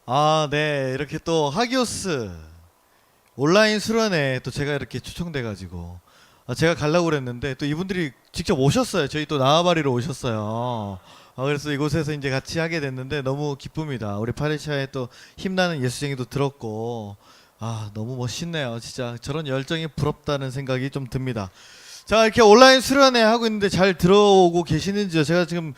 아, 네. 이렇게 또 하기오스 온라인 수련회 또 제가 이렇게 초청돼가지고 제가 가려고 그랬는데 또 이분들이 직접 오셨어요. 저희 또 나와바리로 오셨어요. 그래서 이곳에서 이제 같이 하게 됐는데 너무 기쁩니다. 우리 파리샤의 또 힘나는 예수쟁이도 들었고 너무 멋있네요. 진짜 저런 열정이 부럽다는 생각이 좀 듭니다. 자, 이렇게 온라인 수련회 하고 있는데 잘 들어오고 계시는지요? 제가 지금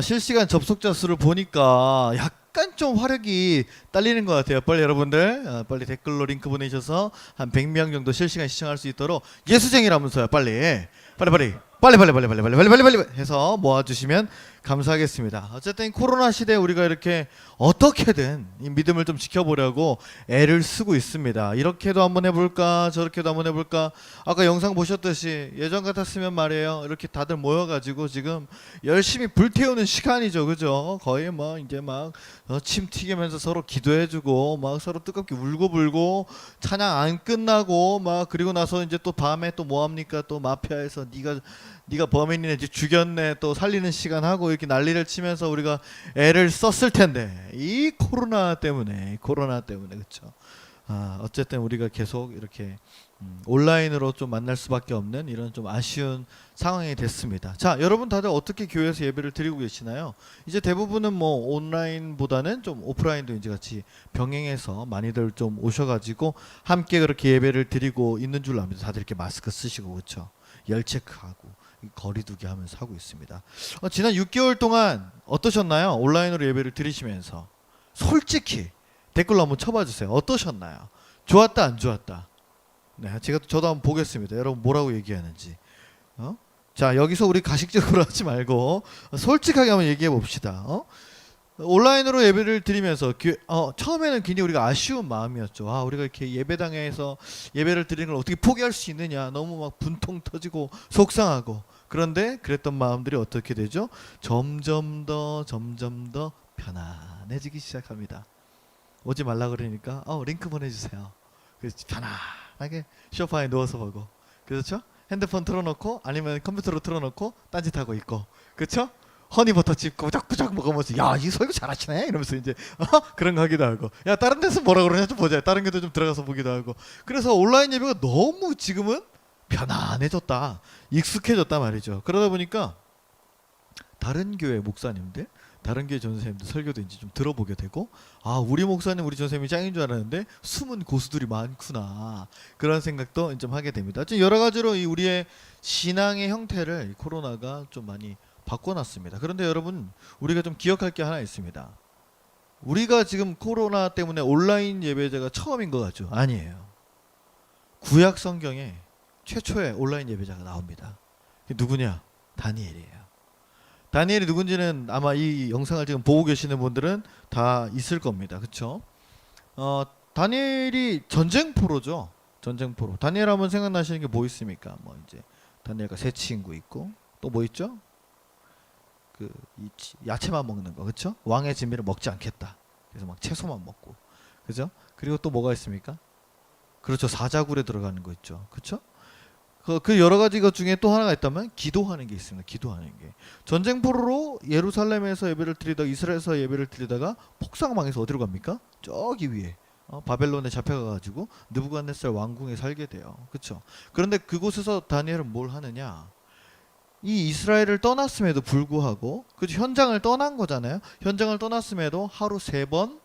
실시간 접속자 수를 보니까 약간 좀 화력이 딸리는 것 같아요. 빨리 여러분들 빨리 댓글로 링크 보내셔서 한 100명 정도 실시간 시청할 수 있도록 예수쟁이라면서요. 빨리 해서 모아주시면 감사하겠습니다. 어쨌든 코로나 시대에 우리가 이렇게 어떻게든 이 믿음을 좀 지켜보려고 애를 쓰고 있습니다. 이렇게도 한번 해볼까 저렇게도 한번 해볼까. 아까 영상 보셨듯이 예전 같았으면 말이에요, 이렇게 다들 모여가지고 지금 열심히 불태우는 시간이죠. 그죠? 거의 뭐 이제 막 침 튀기면서 서로 기도해주고 막 서로 뜨겁게 울고불고 찬양 안 끝나고 막 그리고 나서 이제 또 밤에 또 뭐합니까, 또 마피아에서 네가 범인이네, 죽였네, 또 살리는 시간 하고 이렇게 난리를 치면서 우리가 애를 썼을 텐데 이 코로나 때문에 그렇죠. 어쨌든 우리가 계속 이렇게 온라인으로 좀 만날 수밖에 없는 이런 좀 아쉬운 상황이 됐습니다. 자, 여러분 다들 어떻게 교회에서 예배를 드리고 계시나요? 이제 대부분은 뭐 온라인보다는 좀 오프라인도 이제 같이 병행해서 많이들 좀 오셔가지고 함께 그렇게 예배를 드리고 있는 줄로 압니다. 다들 이렇게 마스크 쓰시고 그렇죠. 열 체크하고 거리두기 하면서 하고 있습니다. 지난 6개월 동안 어떠셨나요? 온라인으로 예배를 드리시면서 솔직히 댓글로 한번 쳐봐 주세요. 어떠셨나요? 좋았다 안 좋았다? 네, 저도 한번 보겠습니다. 여러분 뭐라고 얘기하는지. 자, 여기서 우리 가식적으로 하지 말고 솔직하게 한번 얘기해 봅시다. 온라인으로 예배를 드리면서 처음에는 굉장히 우리가 아쉬운 마음이었죠. 우리가 이렇게 예배당에서 예배를 드리는 걸 어떻게 포기할 수 있느냐, 너무 막 분통 터지고 속상하고. 그런데 그랬던 마음들이 어떻게 되죠? 점점 더 편안해지기 시작합니다. 오지 말라 그러니까 링크 보내주세요. 그래서 편안하게 소파에 누워서 보고, 그렇죠? 핸드폰 틀어놓고 아니면 컴퓨터로 틀어놓고 딴짓하고 있고, 그렇죠? 허니버터칩 꾸적꾸적 먹으면서 야, 이 설교 잘하시네 이러면서 이제 그런 거 하기도 하고, 야, 다른 데서 뭐라 그러냐 좀 보자, 다른 데도 좀 들어가서 보기도 하고. 그래서 온라인 예배가 너무 지금은 편안해졌다, 익숙해졌다 말이죠. 그러다 보니까 다른 교회 목사님들, 다른 교회 전도사님들 설교도 이제 좀 들어보게 되고, 우리 목사님 우리 전도사님이 짱인 줄 알았는데 숨은 고수들이 많구나, 그런 생각도 좀 하게 됩니다. 좀 여러 가지로 이 우리의 신앙의 형태를 이 코로나가 좀 많이 바꿔놨습니다. 그런데 여러분, 우리가 좀 기억할 게 하나 있습니다. 우리가 지금 코로나 때문에 온라인 예배자가 처음인 것 같죠? 아니에요. 구약 성경에 최초의 온라인 예배자가 나옵니다. 누구냐? 다니엘이에요. 다니엘이 누군지는 아마 이 영상을 지금 보고 계시는 분들은 다 있을 겁니다. 그렇죠? 다니엘이 전쟁포로죠. 전쟁포로. 다니엘 하면 생각나시는 게 뭐 있습니까? 뭐 이제 다니엘과 세 친구 있고, 또 뭐 있죠? 야채만 먹는 거, 그렇죠? 왕의 진미를 먹지 않겠다. 그래서 막 채소만 먹고, 그죠? 그리고 또 뭐가 있습니까? 그렇죠. 사자굴에 들어가는 거 있죠. 그렇죠? 그 여러 가지 것 중에 또 하나가 있다면 기도하는 게 있습니다. 기도하는 게. 전쟁포로로 예루살렘에서 예배를 드리다가 이스라엘에서 예배를 드리다가 폭삭망해서 어디로 갑니까? 저기 위에 바벨론에 잡혀가가지고 느부갓네살 왕궁에 살게 돼요. 그렇죠? 그런데 그곳에서 다니엘은 뭘 하느냐? 이 이스라엘을 떠났음에도 불구하고, 그죠? 현장을 떠난 거잖아요. 현장을 떠났음에도 하루 3번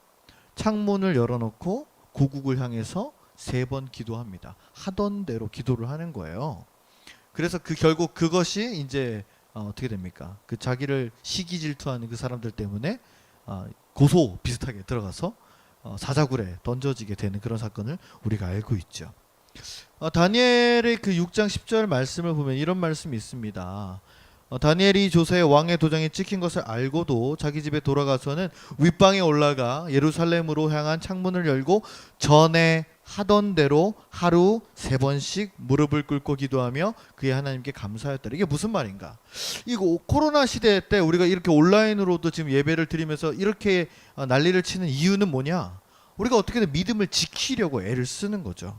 창문을 열어놓고 고국을 향해서 3번 기도합니다. 하던 대로 기도를 하는 거예요. 그래서 결국 그것이 이제 어떻게 됩니까? 그 자기를 시기 질투하는 그 사람들 때문에 고소 비슷하게 들어가서 사자굴에 던져지게 되는 그런 사건을 우리가 알고 있죠. 다니엘의 그 6장 10절 말씀을 보면 이런 말씀이 있습니다. 다니엘이 조사에 왕의 도장이 찍힌 것을 알고도 자기 집에 돌아가서는 윗방에 올라가 예루살렘으로 향한 창문을 열고 전에 하던 대로 하루 3번씩 무릎을 꿇고 기도하며 그의 하나님께 감사하였다. 이게 무슨 말인가? 이거 코로나 시대 때 우리가 이렇게 온라인으로도 지금 예배를 드리면서 이렇게 난리를 치는 이유는 뭐냐? 우리가 어떻게든 믿음을 지키려고 애를 쓰는 거죠.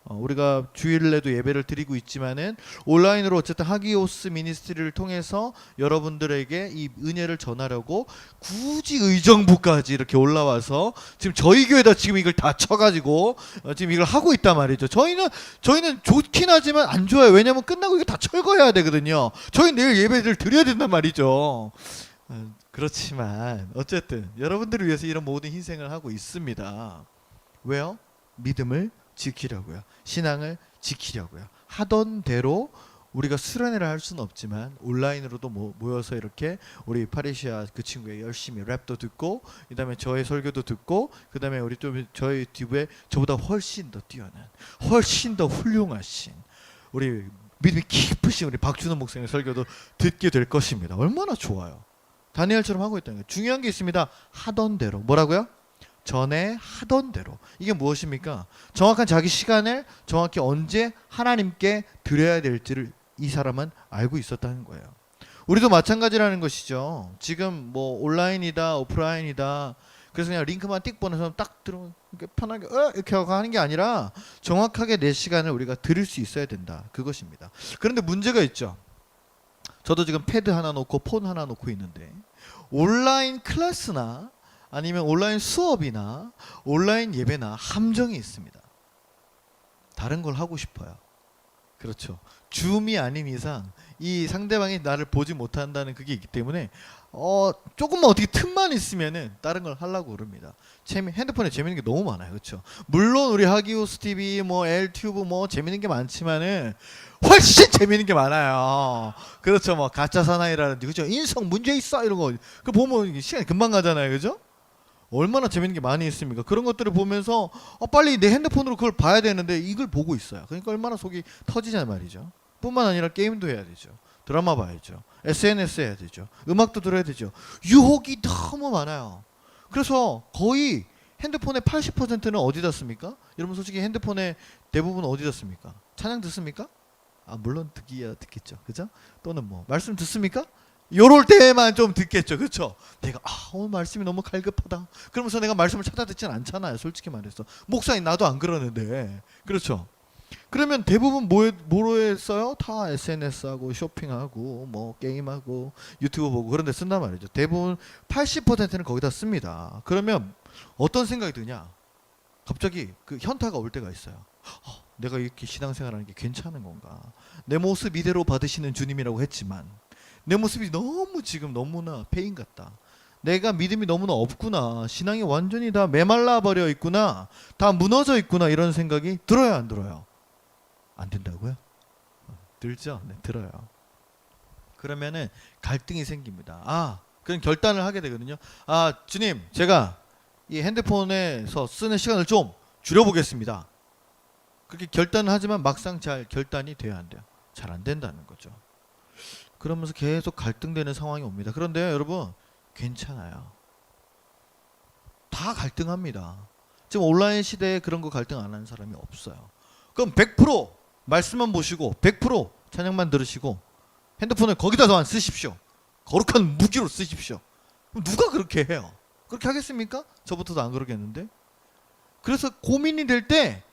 우리가 주일내도 예배를 드리고 있지만은 온라인으로 어쨌든 하기오스 미니스트리를 통해서 여러분들에게 이 은혜를 전하려고 굳이 의정부까지 이렇게 올라와서 지금 저희 교회다 지금 이걸 다 쳐가지고 지금 이걸 하고 있단 말이죠. 저희는 좋긴 하지만 안 좋아요. 왜냐면 끝나고 이거 다 철거해야 되거든요. 저희 내일 예배를 드려야 된단 말이죠. 그렇지만 어쨌든 여러분들을 위해서 이런 모든 희생을 하고 있습니다. 왜요? 믿음을 지키려고요. 신앙을 지키려고요. 하던 대로 우리가 수련회를 할 수는 없지만 온라인으로도 모여서 이렇게 우리 파리시아 그 친구의 열심히 랩도 듣고 그다음에 저의 설교도 듣고 그다음에 우리 또 저희 뒤에 저보다 훨씬 더 뛰어난 훨씬 더 훌륭하신 우리 믿음이 깊으신 우리 박준호 목사님의 설교도 듣게 될 것입니다. 얼마나 좋아요. 다니엘처럼 하고 있다는 거예요. 중요한 게 있습니다. 하던 대로. 뭐라고요? 전에 하던 대로. 이게 무엇입니까? 정확한 자기 시간을 정확히 언제 하나님께 드려야 될지를 이 사람은 알고 있었다는 거예요. 우리도 마찬가지라는 것이죠. 지금 뭐 온라인이다 오프라인이다 그래서 그냥 링크만 띡 보내서 딱 들어오면 편하게 이렇게 하는 게 아니라 정확하게 내 시간을 우리가 드릴 수 있어야 된다. 그것입니다. 그런데 문제가 있죠. 저도 지금 패드 하나 놓고 폰 하나 놓고 있는데 온라인 클래스나 아니면 온라인 수업이나 온라인 예배나 함정이 있습니다. 다른 걸 하고 싶어요. 그렇죠. 줌이 아닌 이상 이 상대방이 나를 보지 못한다는 그게 있기 때문에 조금만 어떻게 틈만 있으면은 다른 걸 하려고 그럽니다. 핸드폰에 재밌는 게 너무 많아요. 그렇죠. 물론 우리 하기오스 TV 뭐 엘튜브 뭐 재밌는 게 많지만은 훨씬 재밌는 게 많아요. 그렇죠. 뭐 가짜 사나이라든지 그렇죠. 인성 문제 있어 이런 거 그 보면 시간이 금방 가잖아요. 그죠? 얼마나 재밌는 게 많이 있습니까? 그런 것들을 보면서 빨리 내 핸드폰으로 그걸 봐야 되는데 이걸 보고 있어요. 그러니까 얼마나 속이 터지냐 말이죠. 뿐만 아니라 게임도 해야 되죠. 드라마 봐야죠. SNS 해야 되죠. 음악도 들어야 되죠. 유혹이 너무 많아요. 그래서 거의 핸드폰의 80%는 어디다 씁니까? 여러분 솔직히 핸드폰의 대부분 어디다 씁니까? 찬양 듣습니까? 물론 듣겠죠. 그죠? 또는 뭐 말씀 듣습니까? 요럴 때만 좀 듣겠죠. 그렇죠? 내가 오늘 말씀이 너무 갈급하다. 그러면서 내가 말씀을 찾아 듣진 않잖아요. 솔직히 말해서. 목사님 나도 안 그러는데. 그렇죠? 그러면 대부분 뭐로 했어요? 다 SNS하고 쇼핑하고 뭐 게임하고 유튜브 보고 그런 데 쓴단 말이죠. 대부분 80%는 거기다 씁니다. 그러면 어떤 생각이 드냐? 갑자기 그 현타가 올 때가 있어요. 내가 이렇게 신앙생활하는 게 괜찮은 건가? 내 모습 이대로 받으시는 주님이라고 했지만 내 모습이 너무 지금 너무나 폐인 같다. 내가 믿음이 너무나 없구나. 신앙이 완전히 다 메말라 버려 있구나. 다 무너져 있구나. 이런 생각이 들어요, 안 들어요? 안 든다고요? 들죠? 네, 들어요. 그러면은 갈등이 생깁니다. 그럼 결단을 하게 되거든요. 주님, 제가 이 핸드폰에서 쓰는 시간을 좀 줄여보겠습니다. 그렇게 결단을 하지만 막상 잘 결단이 돼야 안 돼요. 잘 안 된다는 거죠. 그러면서 계속 갈등되는 상황이 옵니다. 그런데 여러분 괜찮아요. 다 갈등합니다. 지금 온라인 시대에 그런 거 갈등 안 하는 사람이 없어요. 그럼 100% 말씀만 보시고 100% 찬양만 들으시고 핸드폰을 거기다만 쓰십시오. 거룩한 무기로 쓰십시오. 그럼 누가 그렇게 해요? 그렇게 하겠습니까? 저부터도 안 그러겠는데. 그래서 고민이 될 때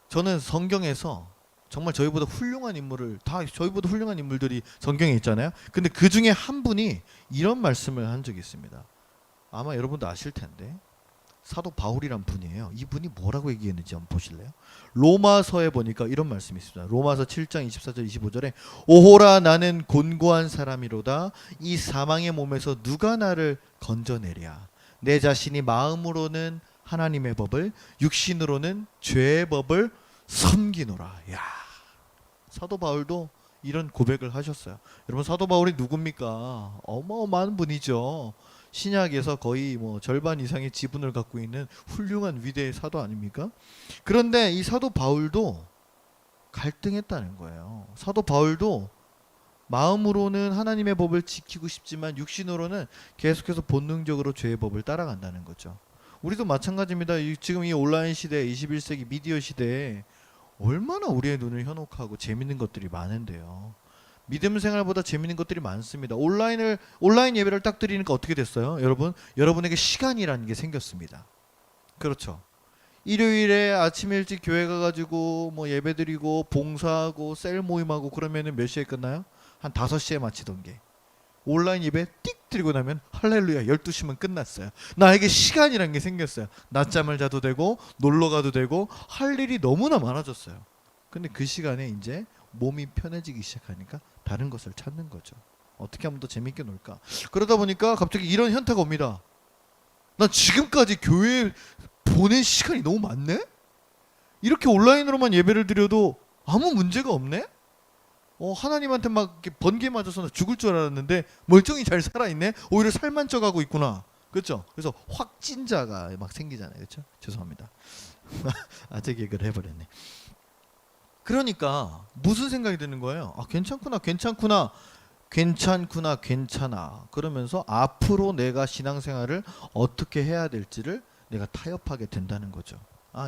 저는 성경에서 정말 저희보다 훌륭한 인물을 저희보다 훌륭한 인물들이 성경에 있잖아요. 근데 그 중에 한 분이 이런 말씀을 한 적이 있습니다. 아마 여러분도 아실 텐데 사도 바울이란 분이에요. 이분이 뭐라고 얘기했는지 한번 보실래요? 로마서에 보니까 이런 말씀이 있습니다. 로마서 7장 24절 25절에 오호라 나는 곤고한 사람이로다. 이 사망의 몸에서 누가 나를 건져내랴. 내 자신이 마음으로는 하나님의 법을 육신으로는 죄의 법을 섬기노라. 야, 사도 바울도 이런 고백을 하셨어요. 여러분 사도 바울이 누굽니까? 어마어마한 분이죠. 신약에서 거의 뭐 절반 이상의 지분을 갖고 있는 훌륭한 위대의 사도 아닙니까? 그런데 이 사도 바울도 갈등했다는 거예요. 사도 바울도 마음으로는 하나님의 법을 지키고 싶지만 육신으로는 계속해서 본능적으로 죄의 법을 따라간다는 거죠. 우리도 마찬가지입니다. 지금 이 온라인 시대, 21세기 미디어 시대에 얼마나 우리의 눈을 현혹하고 재밌는 것들이 많은데요. 믿음 생활보다 재밌는 것들이 많습니다. 온라인 예배를 딱 드리니까 어떻게 됐어요? 여러분에게 시간이라는 게 생겼습니다. 그렇죠. 일요일에 아침 일찍 교회 가가지고 뭐 예배드리고 봉사하고 셀 모임하고 그러면은 몇 시에 끝나요? 한 5시에 마치던 게 온라인 예배 띡 드리고 나면 할렐루야 12시면 끝났어요. 나에게 시간이란 게 생겼어요. 낮잠을 자도 되고 놀러 가도 되고 할 일이 너무나 많아졌어요. 근데 그 시간에 이제 몸이 편해지기 시작하니까 다른 것을 찾는 거죠. 어떻게 하면 더 재밌게 놀까? 그러다 보니까 갑자기 이런 현타가 옵니다. 난 지금까지 교회에 보낸 시간이 너무 많네? 이렇게 온라인으로만 예배를 드려도 아무 문제가 없네? 하나님한테 막 이렇게 번개 맞아서 나 죽을 줄 알았는데 멀쩡히 잘 살아있네? 오히려 살만 쪄가고 있구나. 그렇죠? 그래서 확진자가 막 생기잖아요. 그렇죠? 죄송합니다. 아재 개그를 해버렸네. 그러니까 무슨 생각이 드는 거예요? 괜찮구나. 그러면서 앞으로 내가 신앙생활을 어떻게 해야 될지를 내가 타협하게 된다는 거죠.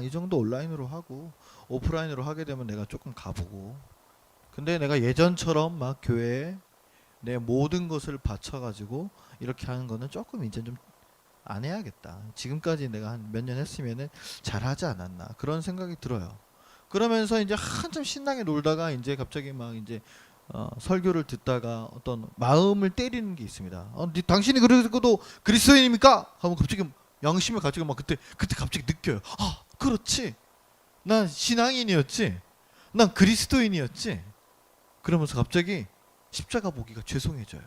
이 정도 온라인으로 하고 오프라인으로 하게 되면 내가 조금 가보고, 근데 내가 예전처럼 막 교회에 내 모든 것을 바쳐가지고 이렇게 하는 거는 조금 이제 좀 안 해야겠다. 지금까지 내가 한 몇 년 했으면은 잘하지 않았나 그런 생각이 들어요. 그러면서 이제 한참 신나게 놀다가 이제 갑자기 막 이제 설교를 듣다가 어떤 마음을 때리는 게 있습니다. 당신이 그래도 그리스도인입니까? 하면 갑자기 양심을 가지고 막 그때 갑자기 느껴요. 그렇지. 난 신앙인이었지. 난 그리스도인이었지. 그러면서 갑자기 십자가 보기가 죄송해져요.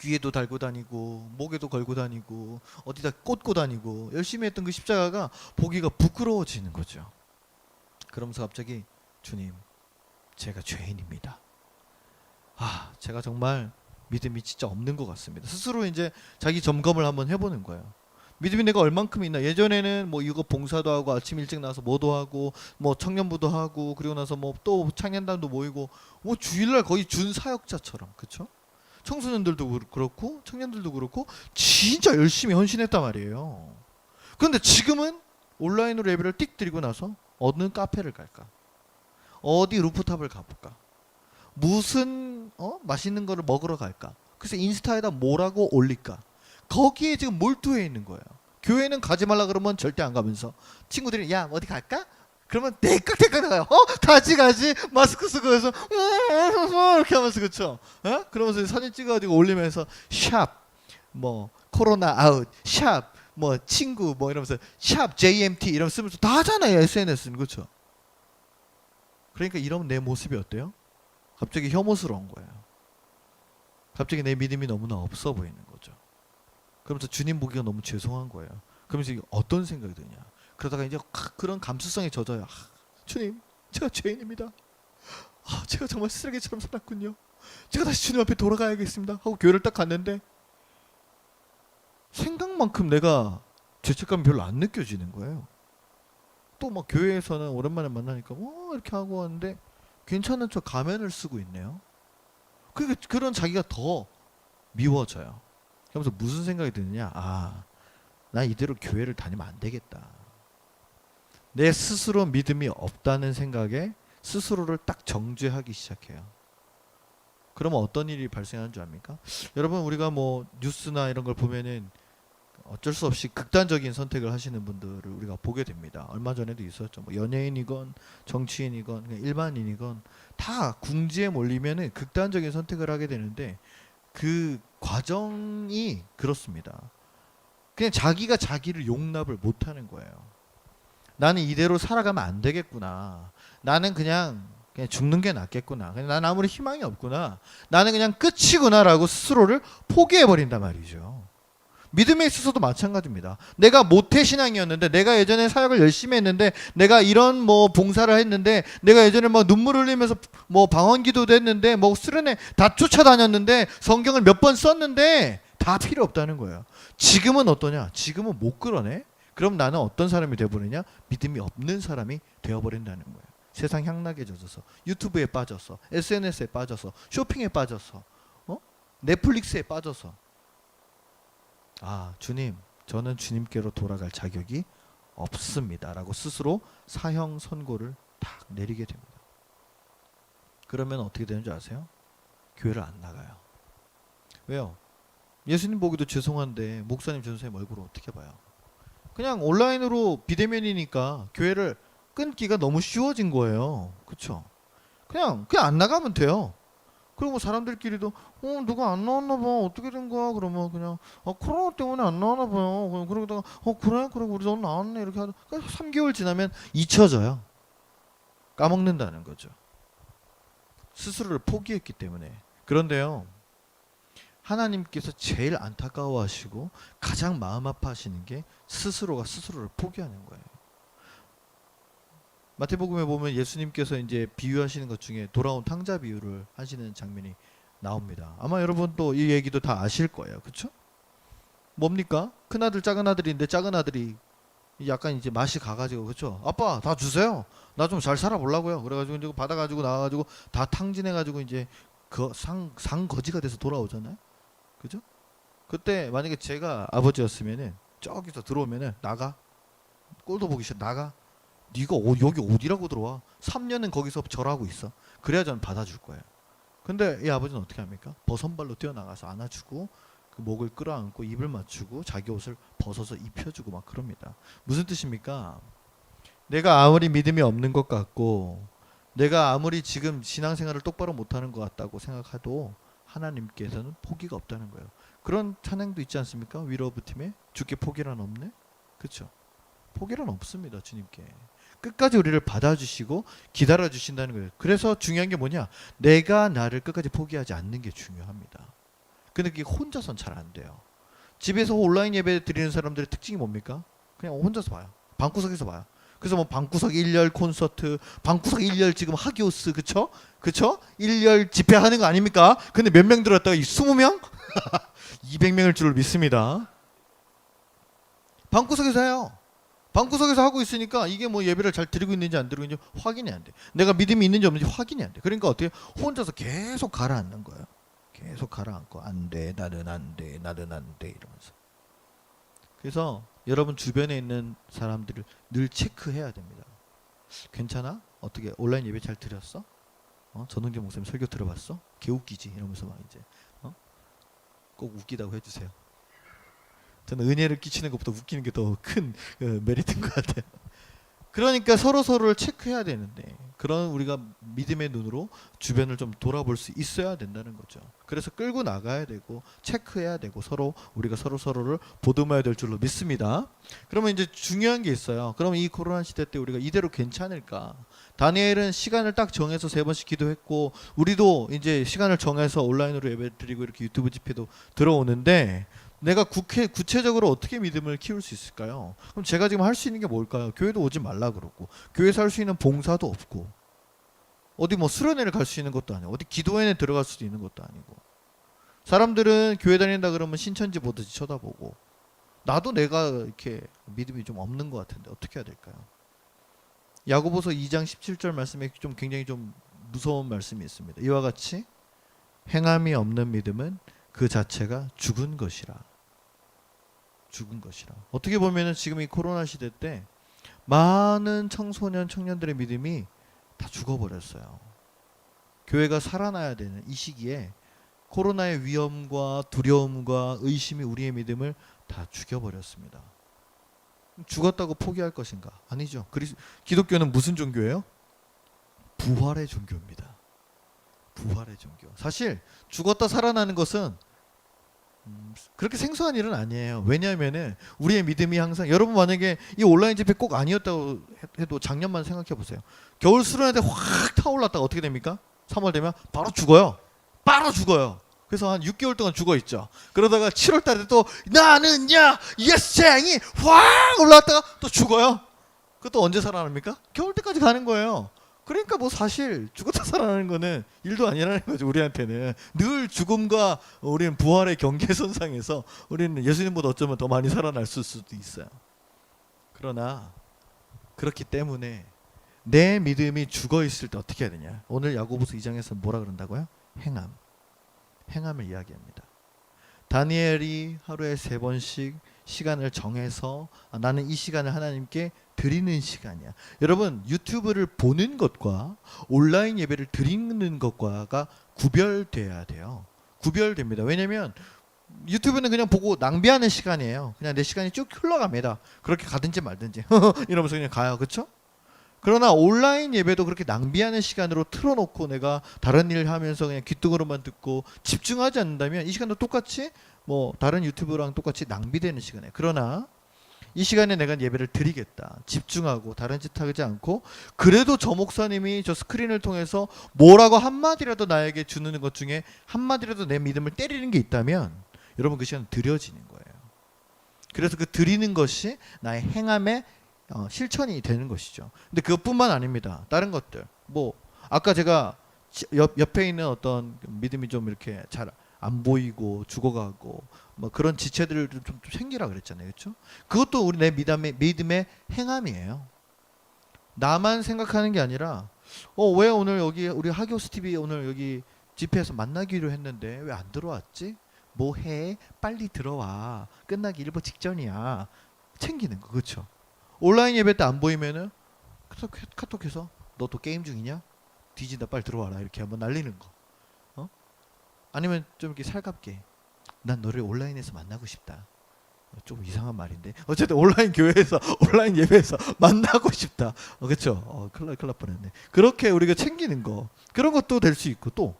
귀에도 달고 다니고 목에도 걸고 다니고 어디다 꽂고 다니고 열심히 했던 그 십자가가 보기가 부끄러워지는 거죠. 그러면서 갑자기 주님, 제가 죄인입니다. 제가 정말 믿음이 진짜 없는 것 같습니다. 스스로 이제 자기 점검을 한번 해보는 거예요. 믿음이 내가 얼만큼 있나. 예전에는 뭐 이거 봉사도 하고 아침 일찍 나서 뭐도 하고 뭐 청년부도 하고 그리고 나서 뭐 또 청년단도 모이고 뭐 주일날 거의 준사역자처럼, 그쵸? 청소년들도 그렇고 청년들도 그렇고 진짜 열심히 헌신했단 말이에요. 그런데 지금은 온라인으로 예배를 띡 드리고 나서 어느 카페를 갈까? 어디 루프탑을 가볼까? 무슨 맛있는 거를 먹으러 갈까? 그래서 인스타에다 뭐라고 올릴까? 거기에 지금 몰두해 있는 거예요. 교회는 가지 말라 그러면 절대 안 가면서 친구들이 야 어디 갈까? 그러면 대깍대깍 나가요. 가지 마스크 쓰고 해서 이렇게 하면서, 그쵸? 그러면서 사진 찍어가지고 올리면서 샵 뭐 코로나 아웃 샵 뭐 친구 뭐 이러면서 샵 JMT 이러면서 쓰면서 다 하잖아요. SNS는. 그쵸? 그러니까 이런 내 모습이 어때요? 갑자기 혐오스러운 거예요. 갑자기 내 믿음이 너무나 없어 보이는 거죠. 그러면서 주님 보기가 너무 죄송한 거예요. 그러면서 어떤 생각이 드냐? 그러다가 이제 그런 감수성에 젖어요. 주님, 제가 죄인입니다. 제가 정말 쓰레기처럼 살았군요. 제가 다시 주님 앞에 돌아가야겠습니다. 하고 교회를 딱 갔는데 생각만큼 내가 죄책감이 별로 안 느껴지는 거예요. 또 막 교회에서는 오랜만에 만나니까 이렇게 하고 왔는데 괜찮은 척 가면을 쓰고 있네요. 그러니까 그런 자기가 더 미워져요. 그러면서 무슨 생각이 드느냐? 나 이대로 교회를 다니면 안 되겠다. 내 스스로 믿음이 없다는 생각에 스스로를 딱 정죄하기 시작해요. 그러면 어떤 일이 발생하는 줄 압니까? 여러분, 우리가 뭐 뉴스나 이런 걸 보면은 어쩔 수 없이 극단적인 선택을 하시는 분들을 우리가 보게 됩니다. 얼마 전에도 있었죠. 뭐 연예인이건 정치인이건 그냥 일반인이건 다 궁지에 몰리면은 극단적인 선택을 하게 되는데 그 과정이 그렇습니다. 그냥 자기가 자기를 용납을 못하는 거예요. 나는 이대로 살아가면 안 되겠구나. 나는 그냥 죽는 게 낫겠구나. 나는 아무리 희망이 없구나. 나는 그냥 끝이구나라고 스스로를 포기해버린단 말이죠. 믿음에 있어서도 마찬가지입니다. 내가 모태신앙이었는데, 내가 예전에 사역을 열심히 했는데, 내가 이런 뭐 봉사를 했는데, 내가 예전에 뭐 눈물 흘리면서 뭐 방언기도도 했는데, 뭐 수련회 다 쫓아다녔는데, 성경을 몇 번 썼는데 다 필요 없다는 거예요. 지금은 어떠냐? 지금은 못 그러네? 그럼 나는 어떤 사람이 되어버리냐? 믿음이 없는 사람이 되어버린다는 거예요. 세상 향락에 젖어서, 유튜브에 빠져서, SNS에 빠져서, 쇼핑에 빠져서, 넷플릭스에 빠져서, 주님, 저는 주님께로 돌아갈 자격이 없습니다 라고 스스로 사형 선고를 딱 내리게 됩니다. 그러면 어떻게 되는 줄 아세요? 교회를 안 나가요. 왜요? 예수님 보기도 죄송한데 목사님 전도사님 얼굴을 어떻게 봐요? 그냥 온라인으로 비대면이니까 교회를 끊기가 너무 쉬워진 거예요. 그쵸? 그냥 안 나가면 돼요. 그리고 뭐 사람들끼리도 누가 안 나왔나 봐. 어떻게 된 거야? 그러면 그냥 코로나 때문에 안 나왔나 봐요. 그러다가 그래? 그래 우리 너 나왔네 이렇게 하다 3개월 지나면 잊혀져요. 까먹는다는 거죠. 스스로를 포기했기 때문에. 그런데요. 하나님께서 제일 안타까워하시고 가장 마음 아파하시는 게 스스로가 스스로를 포기하는 거예요. 마태복음에 보면 예수님께서 이제 비유하시는 것 중에 돌아온 탕자 비유를 하시는 장면이 나옵니다. 아마 여러분도 이 얘기도 다 아실 거예요. 그렇죠? 뭡니까? 큰 아들 작은 아들인데 작은 아들이 약간 이제 맛이 가가지고 그렇죠? 아빠 다 주세요. 나 좀 잘 살아보려고요. 그래가지고 이제 받아가지고 나와가지고 다 탕진해가지고 이제 그 상거지가 돼서 돌아오잖아요. 그죠? 그때 만약에 제가 아버지였으면은 저기서 들어오면은 나가 꼴도 보기 싫어 나가 네가 여기 어디라고 들어와 3년은 거기서 절하고 있어 그래야 저는 받아줄 거예요. 근데 이 아버지는 어떻게 합니까? 버선발로 뛰어나가서 안아주고 그 목을 끌어안고 입을 맞추고 자기 옷을 벗어서 입혀주고 막 그럽니다. 무슨 뜻입니까? 내가 아무리 믿음이 없는 것 같고 내가 아무리 지금 신앙생활을 똑바로 못하는 것 같다고 생각해도 하나님께서는 포기가 없다는 거예요. 그런 찬양도 있지 않습니까? 위로 오브 팀에 주께 포기란 없네. 그렇죠? 포기란 없습니다. 주님께 끝까지 우리를 받아주시고 기다려주신다는 거예요. 그래서 중요한 게 뭐냐? 내가 나를 끝까지 포기하지 않는 게 중요합니다. 근데 그게 혼자선 잘 안 돼요. 집에서 온라인 예배 드리는 사람들의 특징이 뭡니까? 그냥 혼자서 봐요. 방구석에서 봐요. 그래서 뭐 방구석 1열 콘서트, 방구석 1열 지금 하기오스 그쵸? 그쵸? 1열 집회하는 거 아닙니까? 근데 몇 명 들었다가 20명? 200명일 줄 믿습니다. 방구석에서 해요. 방구석에서 하고 있으니까 이게 뭐 예배를 잘 드리고 있는지 안 드리고 있는지 확인이 안 돼. 내가 믿음이 있는지 없는지 확인이 안 돼. 그러니까 어떻게 혼자서 계속 가라앉는 거예요. 계속 가라앉고 안 돼, 나는 안 돼, 나는 안 돼 이러면서. 그래서 여러분 주변에 있는 사람들을 늘 체크해야 됩니다. 괜찮아? 어떻게 온라인 예배 잘 드렸어? 전웅재 목사님 설교 들어봤어? 개웃기지 이러면서 막 이제 꼭 웃기다고 해주세요. 저는 은혜를 끼치는 것보다 웃기는 게 더 큰 메리트인 것 같아요. 그러니까 서로를 체크해야 되는데 그런 우리가 믿음의 눈으로 주변을 좀 돌아볼 수 있어야 된다는 거죠. 그래서 끌고 나가야 되고 체크해야 되고 우리가 서로를 보듬어야 될 줄로 믿습니다. 그러면 이제 중요한 게 있어요. 그러면 이 코로나 시대 때 우리가 이대로 괜찮을까? 다니엘은 시간을 딱 정해서 3번씩 기도했고 우리도 이제 시간을 정해서 온라인으로 예배드리고 이렇게 유튜브 집회도 들어오는데 내가 구체적으로 어떻게 믿음을 키울 수 있을까요? 그럼 제가 지금 할 수 있는 게 뭘까요? 교회도 오지 말라 그러고 교회에서 할 수 있는 봉사도 없고 어디 뭐 수련회를 갈 수 있는 것도 아니고 어디 기도회에 들어갈 수도 있는 것도 아니고 사람들은 교회 다닌다 그러면 신천지 보듯이 쳐다보고 나도 내가 이렇게 믿음이 좀 없는 것 같은데 어떻게 해야 될까요? 야고보서 2장 17절 말씀에 좀 굉장히 좀 무서운 말씀이 있습니다. 이와 같이 행함이 없는 믿음은 그 자체가 죽은 것이라. 어떻게 보면은 지금 이 코로나 시대 때 많은 청소년 청년들의 믿음이 다 죽어버렸어요. 교회가 살아나야 되는 이 시기에 코로나의 위험과 두려움과 의심이 우리의 믿음을 다 죽여버렸습니다. 죽었다고 포기할 것인가? 아니죠. 기독교는 무슨 종교예요? 부활의 종교입니다. 부활의 종교. 사실 죽었다 살아나는 것은 그렇게 생소한 일은 아니에요. 왜냐하면은 우리의 믿음이 항상 여러분 만약에 이 온라인 집회 꼭 아니었다고 해도 작년만 생각해 보세요. 겨울 수련회 때 확 타올랐다가 어떻게 됩니까? 3월 되면 바로 죽어요. 그래서 한 6개월 동안 죽어 있죠. 그러다가 7월 달에 또 나는야 예스쟁이 확 올라왔다가 또 죽어요. 그것도 언제 살아납니까? 겨울 때까지 가는 거예요. 그러니까 뭐 사실 죽었다 살아나는 거는 일도 아니라는 거죠. 우리한테는 늘 죽음과 우리는 부활의 경계선상에서 우리는 예수님보다 어쩌면 더 많이 살아날 수도 있어요. 그러나 그렇기 때문에 내 믿음이 죽어 있을 때 어떻게 해야 되냐? 오늘 야고보서 2장에서 뭐라 그런다고요? 행함을 이야기합니다. 다니엘이 하루에 3번씩 시간을 정해서 나는 이 시간을 하나님께 드리는 시간이야. 여러분 유튜브를 보는 것과 온라인 예배를 드리는 것과가 구별돼야 돼요. 구별됩니다. 왜냐하면 유튜브는 그냥 보고 낭비하는 시간이에요. 그냥 내 시간이 쭉 흘러갑니다. 그렇게 가든지 말든지 이러면서 그냥 가요. 그렇죠? 그러나 온라인 예배도 그렇게 낭비하는 시간으로 틀어놓고 내가 다른 일 하면서 그냥 귓등으로만 듣고 집중하지 않는다면 이 시간도 똑같이 뭐 다른 유튜브랑 똑같이 낭비되는 시간이에요. 그러나 이 시간에 내가 예배를 드리겠다. 집중하고 다른 짓 하지 않고 그래도 저 목사님이 저 스크린을 통해서 뭐라고 한마디라도 나에게 주는 것 중에 한마디라도 내 믿음을 때리는 게 있다면 여러분 그 시간은 드려지는 거예요. 그래서 그 드리는 것이 나의 행함의 실천이 되는 것이죠. 근데 그것뿐만 아닙니다. 다른 것들 뭐 아까 제가 옆에 있는 어떤 믿음이 좀 이렇게 잘 안 보이고 죽어가고 뭐 그런 지체들을 좀 생기라 그랬잖아요. 그렇죠? 그것도 우리 내 믿음의 행함이에요. 나만 생각하는 게 아니라 왜 오늘 여기 우리 하교스 TV 오늘 여기 집회에서 만나기로 했는데 왜 안 들어왔지? 뭐 해? 빨리 들어와. 끝나기 일보 직전이야. 챙기는 거. 그렇죠? 온라인 예배 때 안 보이면은 카톡해서 너 또 게임 중이냐? 뒤진다 빨리 들어와라 이렇게 한번 날리는 거. 아니면 좀 이렇게 살갑게 난 너를 온라인에서 만나고 싶다. 좀 이상한 말인데 어쨌든 온라인 교회에서 온라인 예배에서 만나고 싶다. 그렇죠? 큰일 날 뻔했네. 그렇게 우리가 챙기는 거 그런 것도 될 수 있고 또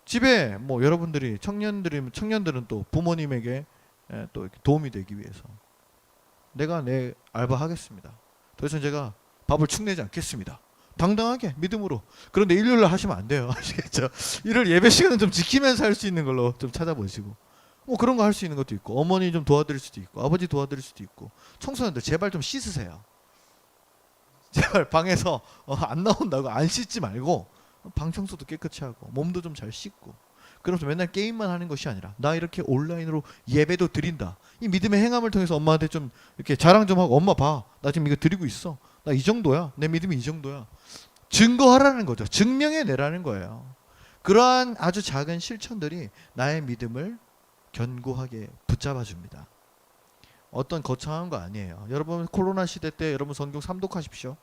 집에 뭐 여러분들이 청년들은 또 부모님에게 또 이렇게 도움이 되기 위해서 내가 내 알바 하겠습니다. 더 이상 제가 밥을 축내지 않겠습니다. 당당하게 믿음으로. 그런데 일요일날 하시면 안 돼요. 아시겠죠? 일요일 예배 시간은 좀 지키면서 할 수 있는 걸로 좀 찾아보시고 뭐 그런 거 할 수 있는 것도 있고 어머니 좀 도와드릴 수도 있고 아버지 도와드릴 수도 있고 청소년들 제발 좀 씻으세요. 제발 방에서 안 나온다고 안 씻지 말고 방 청소도 깨끗이 하고 몸도 좀 잘 씻고 그러면서 맨날 게임만 하는 것이 아니라 나 이렇게 온라인으로 예배도 드린다. 이 믿음의 행함을 통해서 엄마한테 좀 이렇게 자랑 좀 하고 엄마 봐. 나 지금 이거 드리고 있어. 나 이 정도야. 내 믿음이 이 정도야. 증거하라는 거죠. 증명해내라는 거예요. 그러한 아주 작은 실천들이 나의 믿음을 견고하게 붙잡아 줍니다. 어떤 거창한 거 아니에요. 여러분 코로나 시대 때 여러분 성경 삼독하십시오.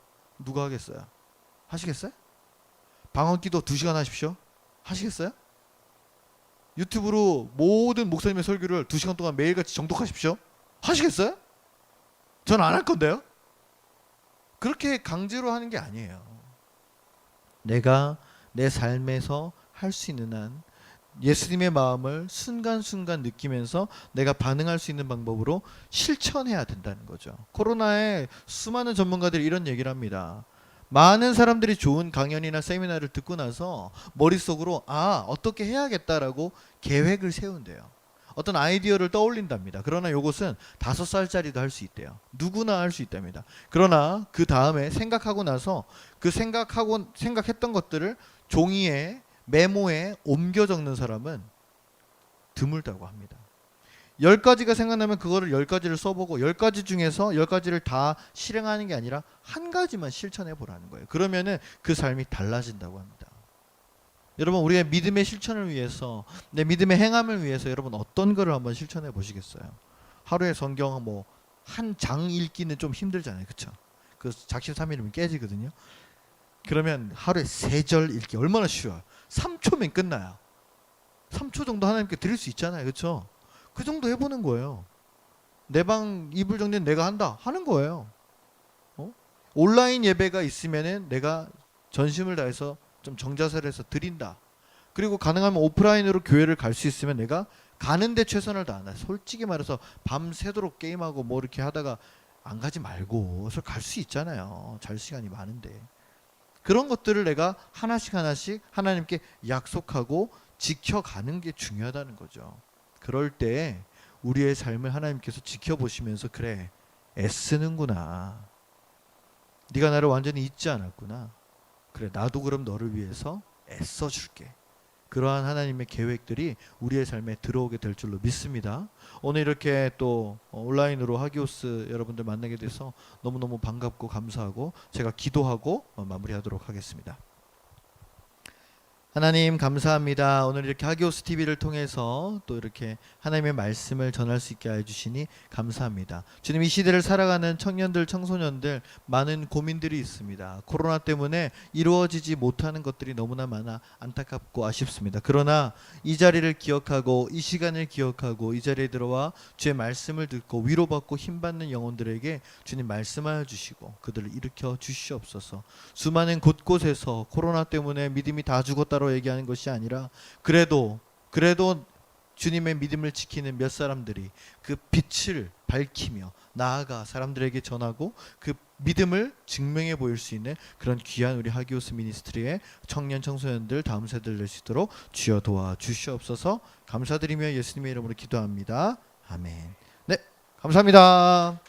누가 하겠어요? 하시겠어요? 방언기도 2시간 하십시오. 하시겠어요? 유튜브로 모든 목사님의 설교를 2시간 동안 매일같이 정독하십시오. 하시겠어요? 전 안 할 건데요. 그렇게 강제로 하는 게 아니에요. 내가 내 삶에서 할 수 있는 한 예수님의 마음을 순간순간 느끼면서 내가 반응할 수 있는 방법으로 실천해야 된다는 거죠. 코로나에 수많은 전문가들이 이런 얘기를 합니다. 많은 사람들이 좋은 강연이나 세미나를 듣고 나서 머릿속으로 어떻게 해야겠다라고 계획을 세운대요. 어떤 아이디어를 떠올린답니다. 그러나 이것은 5살짜리도 할 수 있대요. 누구나 할 수 있답니다. 그러나 그 다음에 생각하고 나서 그 생각했던 것들을 종이에 메모에 옮겨 적는 사람은 드물다고 합니다. 10가지가 생각나면 그거를 10가지를 써보고 10가지 중에서 10가지를 다 실행하는 게 아니라 한 가지만 실천해 보라는 거예요. 그러면은 그 삶이 달라진다고 합니다. 여러분 우리의 믿음의 실천을 위해서 내 믿음의 행함을 위해서 여러분 어떤 거를 한번 실천해 보시겠어요? 하루에 성경 뭐 한 장 읽기는 좀 힘들잖아요. 그렇죠? 그 작심삼일이면 깨지거든요. 그러면 하루에 3절 읽기 얼마나 쉬워요. 3초면 끝나요. 3초 정도 하나님께 드릴 수 있잖아요. 그렇죠? 그 정도 해보는 거예요. 내 방 이불 정리는 내가 한다 하는 거예요. 온라인 예배가 있으면은 내가 전심을 다해서 좀 정자세를 해서 드린다. 그리고 가능하면 오프라인으로 교회를 갈 수 있으면 내가 가는데 최선을 다한다. 솔직히 말해서 밤새도록 게임하고 뭐 이렇게 하다가 안 가지 말고 갈 수 있잖아요. 잘 시간이 많은데. 그런 것들을 내가 하나씩 하나님께 약속하고 지켜가는 게 중요하다는 거죠. 그럴 때 우리의 삶을 하나님께서 지켜보시면서 그래 애쓰는구나. 네가 나를 완전히 잊지 않았구나. 그래 나도 그럼 너를 위해서 애써줄게. 그러한 하나님의 계획들이 우리의 삶에 들어오게 될 줄로 믿습니다. 오늘 이렇게 또 온라인으로 하기오스 여러분들 만나게 돼서 너무너무 반갑고 감사하고 제가 기도하고 마무리하도록 하겠습니다. 하나님 감사합니다. 오늘 이렇게 하기오스 TV를 통해서 또 이렇게 하나님의 말씀을 전할 수 있게 해주시니 감사합니다. 주님, 이 시대를 살아가는 청년들, 청소년들 많은 고민들이 있습니다. 코로나 때문에 이루어지지 못하는 것들이 너무나 많아 안타깝고 아쉽습니다. 그러나 이 자리를 기억하고 이 시간을 기억하고 이 자리에 들어와 주의 말씀을 듣고 위로받고 힘받는 영혼들에게 주님 말씀하여 주시고 그들을 일으켜 주시옵소서. 수많은 곳곳에서 코로나 때문에 믿음이 다 죽었다고 얘기하는 것이 아니라 그래도 주님의 믿음을 지키는 몇 사람들이 그 빛을 밝히며 나아가 사람들에게 전하고 그 믿음을 증명해 보일 수 있는 그런 귀한 우리 하기오스 미니스트리의 청년 청소년들 다음 세대를 낼 수 있도록 주여 도와주시옵소서. 감사드리며 예수님의 이름으로 기도합니다. 아멘. 네, 감사합니다.